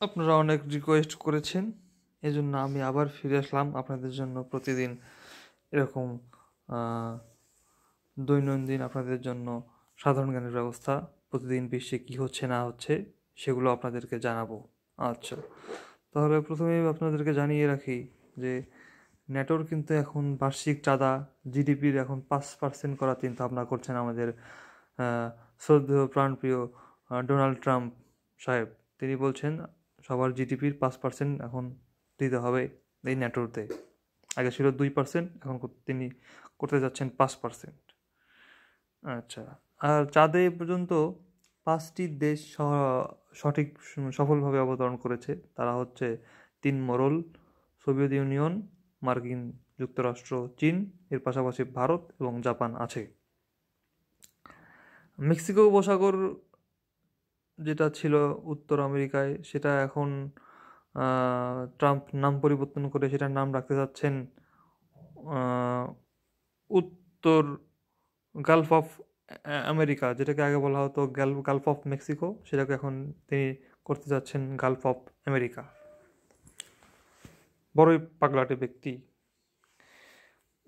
আপনারা অনেক রিকোয়েস্ট করেছেন, এজন্য আমি আবার ফিরে আসলাম আপনাদের জন্য প্রতিদিন এরকম আহ, দৈনন্দিন আপনাদের জন্য সাধারণ জ্ঞানের ব্যবস্থা, প্রতিদিন বিশ্বে কী হচ্ছে না হচ্ছে সেগুলো আপনাদেরকে জানাবো। আচ্ছা, তাহলে প্রথমেই আপনাদেরকে জানিয়ে রাখি যে ন্যাটোর কিন্তু এখন বার্ষিক চাঁদা জিডিপির এখন 5% করার চিন্তা ভাবনা করছেন আমাদের শ্রদ্ধেয় প্রাণপ্রিয় ডোনাল্ড ট্রাম্প সাহেব। তিনি বলছেন সবার জিডিপির 5% এখন দিতে হবে এই ন্যাটোতে। আগে ছিল 2%, এখন তিনি করতে যাচ্ছেন 5%। আচ্ছা, আর চাঁদে এ পর্যন্ত 5টি দেশ সঠিক সফলভাবে অবতরণ করেছে। তারা হচ্ছে 3 মোড়ল, সোভিয়েত ইউনিয়ন, মার্কিন যুক্তরাষ্ট্র, চীন, এর পাশাপাশি ভারত এবং জাপান আছে। মেক্সিকো উপসাগর যেটা ছিল উত্তর আমেরিকায়, সেটা এখন ট্রাম্প নাম পরিবর্তন করে সেটার নাম রাখতে যাচ্ছেন উত্তর গালফ অফ আমেরিকা, যেটাকে আগে বলা হতো গালফ অফ মেক্সিকো, সেটাকে এখন তিনি করতে যাচ্ছেন গালফ অফ আমেরিকা। বড়ই পাগলাটে ব্যক্তি।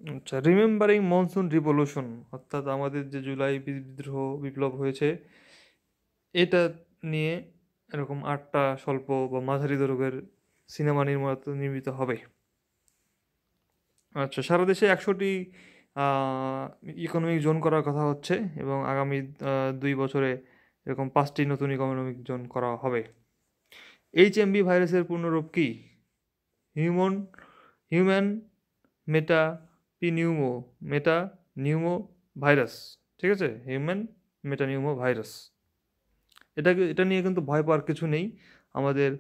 আচ্ছা, রিমেম্বারিং মনসুন রিভলিউশন, অর্থাৎ আমাদের যে জুলাই বিপ্লব হয়েছে, এটা নিয়ে এরকম 8টা স্বল্প বা মাঝারি দৈর্ঘ্যের সিনেমা নির্মিত হবে। আচ্ছা, সারা দেশে 100টি ইকোনমিক জোন করার কথা হচ্ছে এবং আগামী 2 বছরে এরকম 5টি নতুন ইকোনমিক জোন করা হবে। এইচএমভি ভাইরাসের পূর্ণরূপ কি? Human human metapneumo metapneumo virus. ঠিক আছে, হিউম্যান মেটানিউমো ভাইরাস। এটা নিয়ে কিন্তু ভয় পাওয়ার কিছু নেই। আমাদের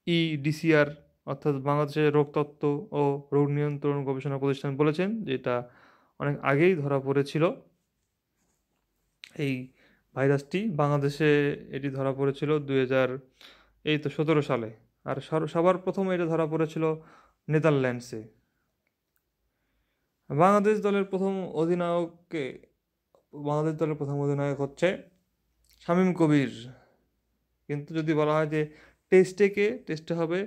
আইইডিসিআর অর্থাৎ বাংলাদেশের রোগতত্ত্ব ও রোগ নিয়ন্ত্রণ গবেষণা প্রতিষ্ঠান বলেছেন যে এটা অনেক আগেই ধরা পড়েছিল। এই ভাইরাসটি বাংলাদেশে এটি ধরা পড়েছিল 2017 সালে। আর সবার প্রথম এটা ধরা পড়েছিল নেদারল্যান্ডসে। বাংলাদেশ দলের প্রথম অধিনায়ককে বাংলাদেশ দলের প্রথম অধিনায়ক হচ্ছে শামীম কবির। কিন্তু যদি বলা হয় যে টেস্টে হবে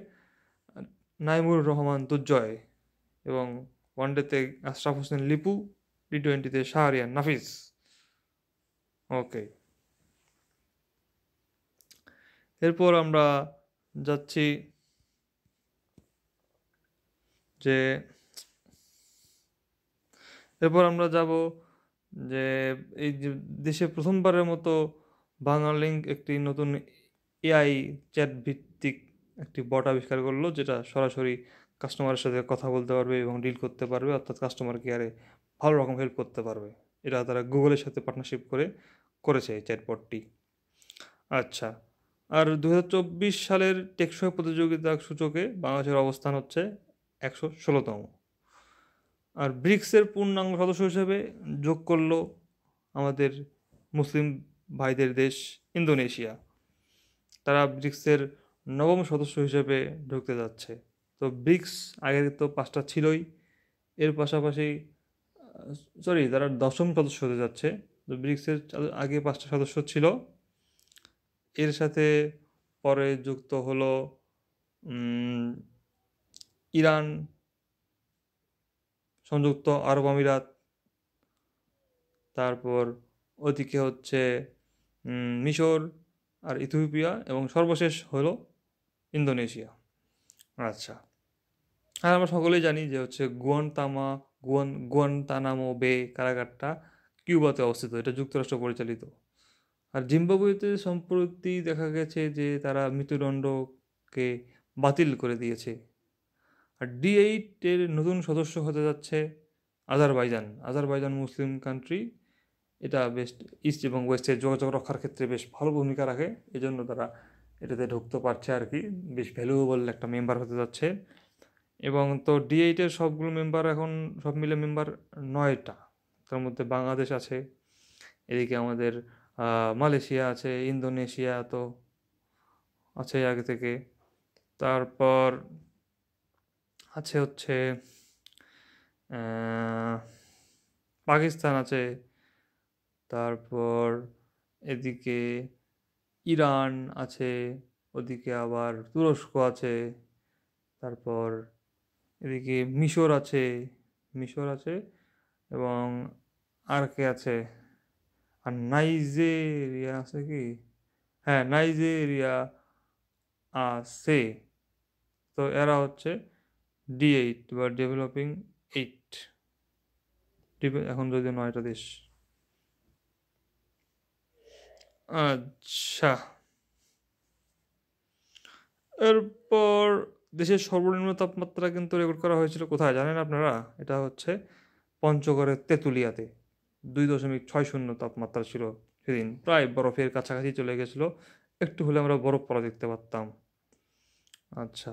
নাইমুর রহমান দুর্জয়, এবং ওয়ানডেতে আশরাফ হোসেন লিপু, টি20তে শাহরিয়ার নাফিস। ওকে, এরপর আমরা যাচ্ছি যে এরপর আমরা যাব যে এই যে দেশে প্রথমবারের মতো বাংলালিংক একটি নতুন এআই চ্যাট ভিত্তিক একটি বট আবিষ্কার করলো, যেটা সরাসরি কাস্টমারের সাথে কথা বলতে পারবে এবং ডিল করতে পারবে, অর্থাৎ কাস্টমার কেয়ারে ভালো রকম হেল্প করতে পারবে। এটা তারা গুগলের সাথে পার্টনারশিপ করেছে এই চ্যাটবটটি। আচ্ছা, আর 2024 সালের টেকসই প্রতিযোগিতা সূচকে বাংলাদেশের অবস্থান হচ্ছে 116তম। আর ব্রিক্সের পূর্ণাঙ্গ সদস্য হিসেবে যোগ করলো আমাদের মুসলিম ভাইদের দেশ ইন্দোনেশিয়া। তারা ব্রিক্সের 9ম সদস্য হিসেবে ঢুকতে যাচ্ছে। তো ব্রিক্স আগে তো 5টা ছিলই, এর পাশাপাশি তারা 10ম সদস্য হতে যাচ্ছে। তো ব্রিক্সের আগে 5টা সদস্য ছিল, এর সাথে পরে যুক্ত হলো ইরান, সংযুক্ত আরব আমিরাত, তারপর ওদিকে হচ্ছে মিশর আর ইথিওপিয়া, এবং সর্বশেষ হলো ইন্দোনেশিয়া। আচ্ছা, আর আমরা সকলেই জানি যে হচ্ছে গুয়ান্তানামো বে কারাগারটা কিউবাতে অবস্থিত, এটা যুক্তরাষ্ট্র পরিচালিত। আর জিম্বাবুয়েতে সম্প্রতি দেখা গেছে যে তারা মৃত্যুদণ্ডকে বাতিল করে দিয়েছে। আর ডি8-এর নতুন সদস্য হতে যাচ্ছে আজারবাইজান মুসলিম কান্ট্রি। এটা বেশ ইস্ট এবং ওয়েস্টের যোগাযোগ রক্ষার ক্ষেত্রে বেশ ভালো ভূমিকা রাখে, এজন্য তারা এটাতে ঢুকতে পারছে আর কি, বেশ ভ্যালুয়েবল একটা মেম্বার হতে যাচ্ছে। এবং তো ডি8-এর সবগুলো মেম্বার এখন সব মিলে মেম্বার 9টা, তার মধ্যে বাংলাদেশ আছে, এদিকে আমাদের মালয়েশিয়া আছে, ইন্দোনেশিয়া তো আছে আগে থেকে, তারপর আছে হচ্ছে পাকিস্তান আছে, তারপর এদিকে ইরান আছে, ওদিকে আবার তুরস্ক আছে, তারপর এদিকে মিশর আছে এবং আর কে আছে, আর নাইজেরিয়া আছে কি, হ্যাঁ নাইজেরিয়া আছে। তো এরা হচ্ছে D8 বা ডেভেলপিং 8, এখন যদি 9টা দেশ। আচ্ছা, এরপর দেশের সর্বনিম্ন তাপমাত্রা কিন্তু রেকর্ড করা হয়েছিল কোথায় জানেন আপনারা? এটা হচ্ছে পঞ্চগড়ের তেঁতুলিয়াতে। 2.60 তাপমাত্রা ছিল সেদিন, প্রায় বরফের কাছাকাছি চলে গেছিল, একটু হলে আমরা বরফ পড়া দেখতে পারতাম। আচ্ছা,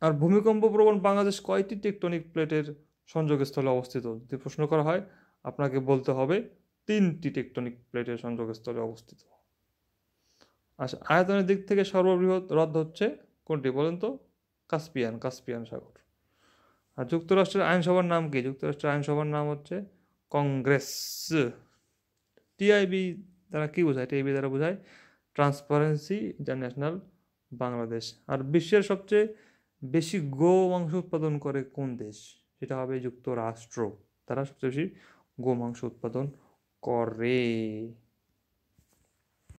আর ভূমিকম্প প্রবণ বাংলাদেশ কয়টি টেকটনিক প্লেটের সংযোগস্থলে অবস্থিত? যদি প্রশ্ন করা হয় আপনাকে বলতে হবে 3টি টেকটনিক প্লেটের সংযোগস্থলে অবস্থিত। আচ্ছা, আয়তনের দিক থেকে সর্ববৃহৎ হ্রদ হচ্ছে কোনটি বলেন তো? কাস্পিয়ান সাগর। আর যুক্তরাষ্ট্রের আইনসভার নাম কি? যুক্তরাষ্ট্রের আইনসভার নাম হচ্ছে কংগ্রেস। টিআইবি দ্বারা কি বোঝায়? টিআইবি দ্বারা বোঝায় ট্রান্সপারেন্সি ইন্টারন্যাশনাল বাংলাদেশ। আর বিশ্বের সবচেয়ে বেশি গো মাংস উৎপাদন করে কোন দেশ? সেটা হবে যুক্তরাষ্ট্র। তারা সবচেয়ে বেশি গো মাংস উৎপাদন করে।